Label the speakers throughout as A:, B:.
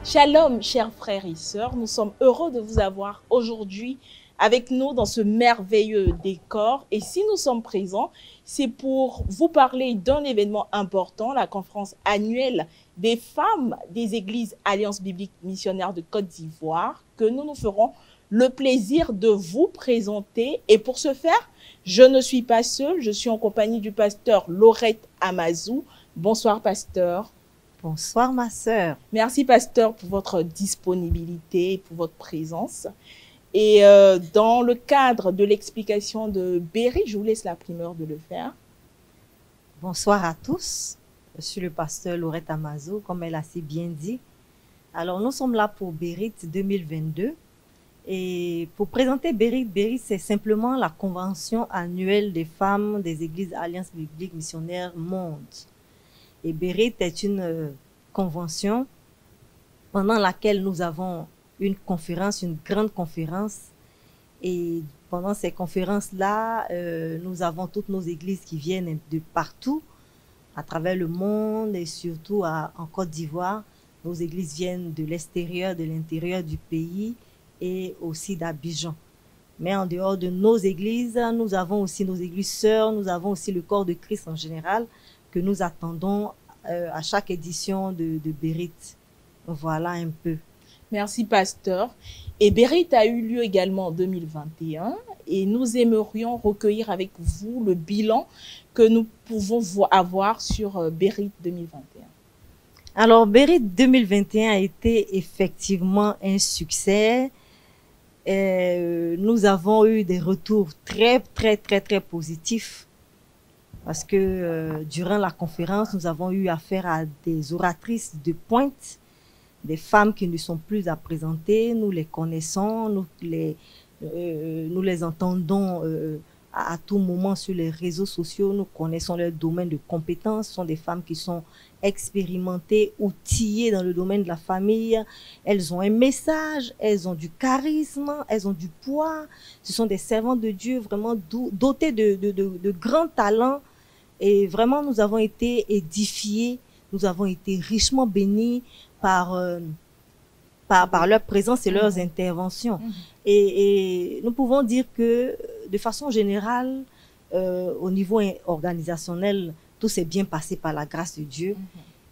A: Shalom, chers frères et sœurs, nous sommes heureux de vous avoir aujourd'hui avec nous dans ce merveilleux décor. Et si nous sommes présents, c'est pour vous parler d'un événement important, la conférence annuelle des femmes des églises Alliance biblique missionnaire de Côte d'Ivoire, que nous ferons le plaisir de vous présenter. Et pour ce faire, je ne suis pas seule, je suis en compagnie du pasteur Laurette Amazou. Bonsoir, pasteur.
B: Bonsoir, ma sœur.
A: Merci, pasteur, pour votre disponibilité et pour votre présence. Et dans le cadre de l'explication de Berry, je vous laisse la primeur de le faire.
B: Bonsoir à tous. Je suis le pasteur Laurette Amazou, comme elle a si bien dit. Alors, nous sommes là pour Berit 2022. Et pour présenter Berit, c'est simplement la convention annuelle des femmes des églises Alliance biblique missionnaire monde. Et Berit est une convention pendant laquelle nous avons une conférence, une grande conférence. Et pendant ces conférences-là, nous avons toutes nos églises qui viennent de partout, à travers le monde et surtout en Côte d'Ivoire. Nos églises viennent de l'extérieur, de l'intérieur du pays et aussi d'Abidjan. Mais en dehors de nos églises, nous avons aussi nos églises sœurs, nous avons aussi le corps de Christ en général, que nous attendons à chaque édition de Berit. Voilà un peu.
A: Merci, pasteur. Et Berit a eu lieu également en 2021 et nous aimerions recueillir avec vous le bilan que nous pouvons avoir sur Berit 2021.
B: Alors, Berit 2021 a été effectivement un succès. Nous avons eu des retours très positifs. Parce que durant la conférence, nous avons eu affaire à des oratrices de pointe, des femmes qui ne sont plus à présenter. Nous les connaissons, nous les entendons à tout moment sur les réseaux sociaux. Nous connaissons leur domaine de compétences. Ce sont des femmes qui sont expérimentées, outillées dans le domaine de la famille. Elles ont un message, elles ont du charisme, elles ont du poids. Ce sont des servantes de Dieu vraiment dotées de grands talents. Et vraiment, nous avons été édifiés, nous avons été richement bénis par leur présence et leurs interventions. Et nous pouvons dire que, de façon générale, au niveau organisationnel, tout s'est bien passé par la grâce de Dieu.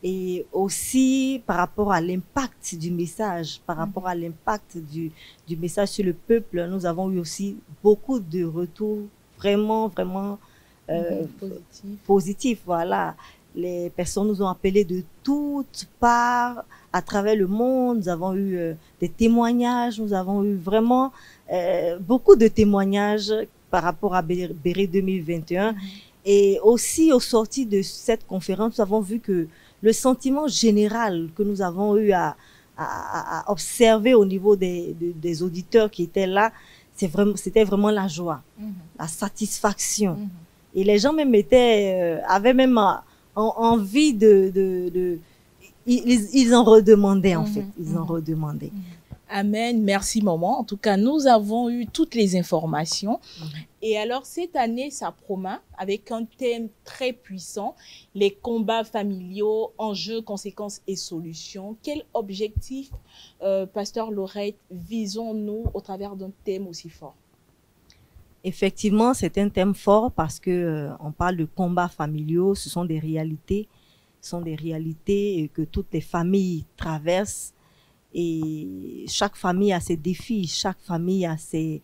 B: Et aussi par rapport à l'impact du message, par rapport à l'impact du message sur le peuple, nous avons eu aussi beaucoup de retours vraiment positif, voilà. Les personnes nous ont appelés de toutes parts à travers le monde. Nous avons eu des témoignages, nous avons eu vraiment beaucoup de témoignages par rapport à Berit 2021. Et aussi, au sorti de cette conférence, nous avons vu que le sentiment général que nous avons eu à observer au niveau des auditeurs qui étaient là, c'était vraiment la joie, la satisfaction. Et les gens même avaient même envie ils en redemandaient en fait, ils en redemandaient.
A: Amen, merci maman. En tout cas, nous avons eu toutes les informations. Et alors, cette année, ça promet avec un thème très puissant, les combats familiaux, enjeux, conséquences et solutions. Quel objectif, pasteur Laurette, visons-nous au travers d'un thème aussi fort?
B: Effectivement, c'est un thème fort parce que on parle de combats familiaux, ce sont des réalités que toutes les familles traversent et chaque famille a ses défis, chaque famille a ses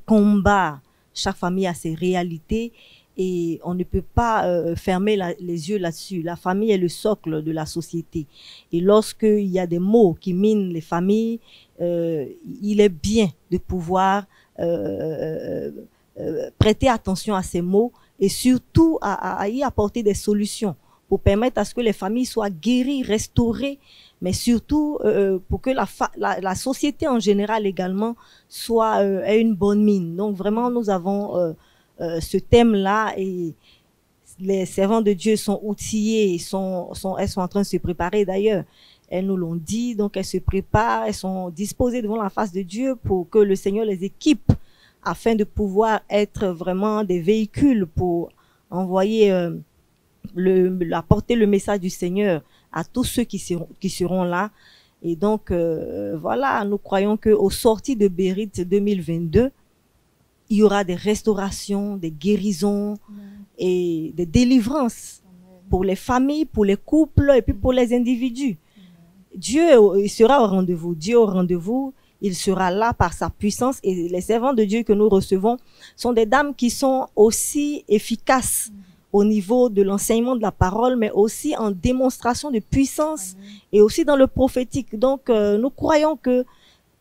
B: combats, chaque famille a ses réalités et on ne peut pas fermer les yeux là-dessus. La famille est le socle de la société et lorsqu'il y a des maux qui minent les familles, il est bien de pouvoir prêter attention à ces mots et surtout à y apporter des solutions pour permettre à ce que les familles soient guéries, restaurées, mais surtout pour que la société en général également ait une bonne mine. Donc vraiment, nous avons ce thème-là et les servants de Dieu sont outillés, elles sont en train de se préparer d'ailleurs. Elles nous l'ont dit, donc elles se préparent, elles sont disposées devant la face de Dieu pour que le Seigneur les équipe afin de pouvoir être vraiment des véhicules pour envoyer, apporter le message du Seigneur à tous ceux qui seront là. Et donc, voilà, nous croyons qu'au sorti de Bérite 2022, il y aura des restaurations, des guérisons et des délivrances pour les familles, pour les couples et puis pour les individus. Dieu il sera au rendez-vous. Dieu au rendez-vous, il sera là par sa puissance. Et les servants de Dieu que nous recevons sont des dames qui sont aussi efficaces au niveau de l'enseignement de la parole, mais aussi en démonstration de puissance et aussi dans le prophétique. Donc, nous croyons que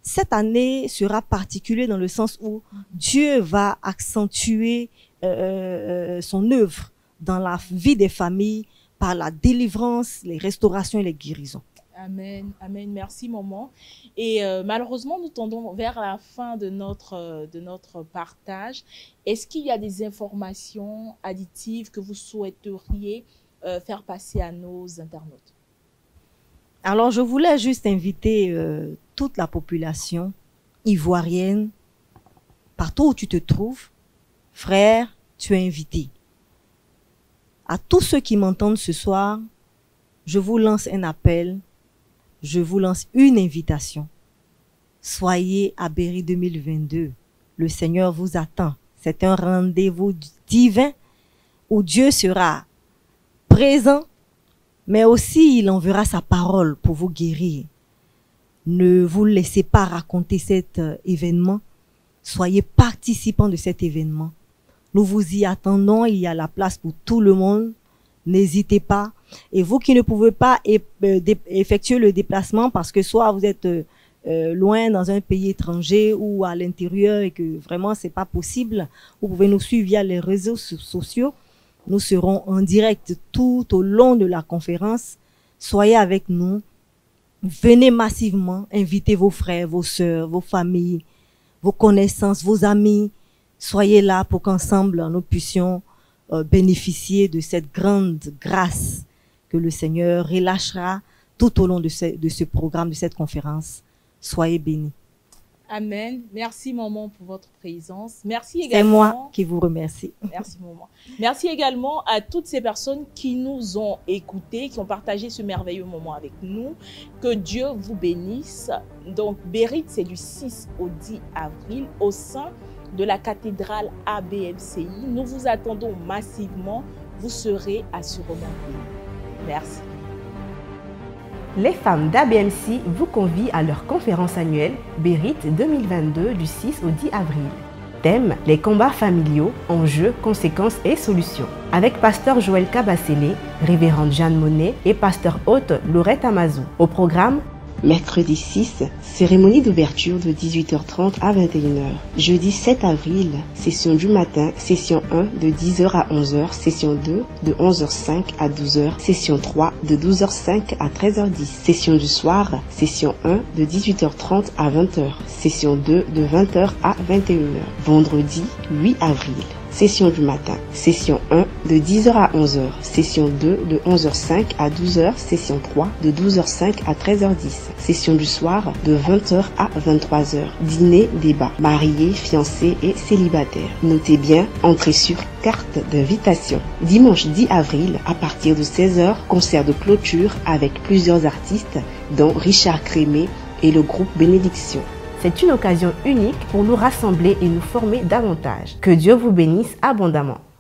B: cette année sera particulière dans le sens où Dieu va accentuer son œuvre dans la vie des familles par la délivrance, les restaurations et les guérisons.
A: Amen, amen. Merci, maman. Et malheureusement, nous tendons vers la fin de notre partage. Est-ce qu'il y a des informations additives que vous souhaiteriez faire passer à nos internautes?
B: Alors, je voulais juste inviter toute la population ivoirienne, partout où tu te trouves, frère, tu es invité. À tous ceux qui m'entendent ce soir, je vous lance un appel, je vous lance une invitation. Soyez à Béry 2022. Le Seigneur vous attend. C'est un rendez-vous divin où Dieu sera présent, mais aussi il enverra sa parole pour vous guérir. Ne vous laissez pas raconter cet événement. Soyez participants de cet événement. Nous vous y attendons. Il y a la place pour tout le monde. N'hésitez pas. Et vous qui ne pouvez pas effectuer le déplacement parce que soit vous êtes loin dans un pays étranger ou à l'intérieur et que vraiment c'est pas possible, vous pouvez nous suivre via les réseaux sociaux. Nous serons en direct tout au long de la conférence. Soyez avec nous. Venez massivement. Invitez vos frères, vos sœurs, vos familles, vos connaissances, vos amis. Soyez là pour qu'ensemble nous puissions bénéficier de cette grande grâce que le Seigneur relâchera tout au long de ce programme, de cette conférence. Soyez bénis.
A: Amen. Merci, maman, pour votre présence. Merci également.
B: C'est moi qui vous remercie.
A: Merci, maman. Merci également à toutes ces personnes qui nous ont écoutés, qui ont partagé ce merveilleux moment avec nous. Que Dieu vous bénisse. Donc, Bérite, c'est du 6 au 10 avril au sein de la cathédrale ABMCI. Nous vous attendons massivement. Vous serez assurément bénis. Merci.
C: Les femmes d'ABMC vous convient à leur conférence annuelle Bérite 2022 du 6 au 10 avril. Thème: les combats familiaux, enjeux, conséquences et solutions. Avec pasteur Joël Kabasele, révérende Jeanne Monnet et pasteur hôte Laurette Amazou. Au programme:
D: mercredi 6, cérémonie d'ouverture de 18h30 à 21h. Jeudi 7 avril, session du matin, session 1 de 10h à 11h, session 2 de 11h05 à 12h, session 3 de 12h05 à 13h10, session du soir, session 1 de 18h30 à 20h, session 2 de 20h à 21h. Vendredi 8 avril. Session du matin, session 1 de 10h à 11h, session 2 de 11h05 à 12h, session 3 de 12h05 à 13h10, session du soir de 20h à 23h, dîner, débat, mariés, fiancés et célibataires. Notez bien, entrée sur carte d'invitation. Dimanche 10 avril, à partir de 16h, concert de clôture avec plusieurs artistes, dont Richard Crémé et le groupe Bénédiction.
C: C'est une occasion unique pour nous rassembler et nous former davantage. Que Dieu vous bénisse abondamment.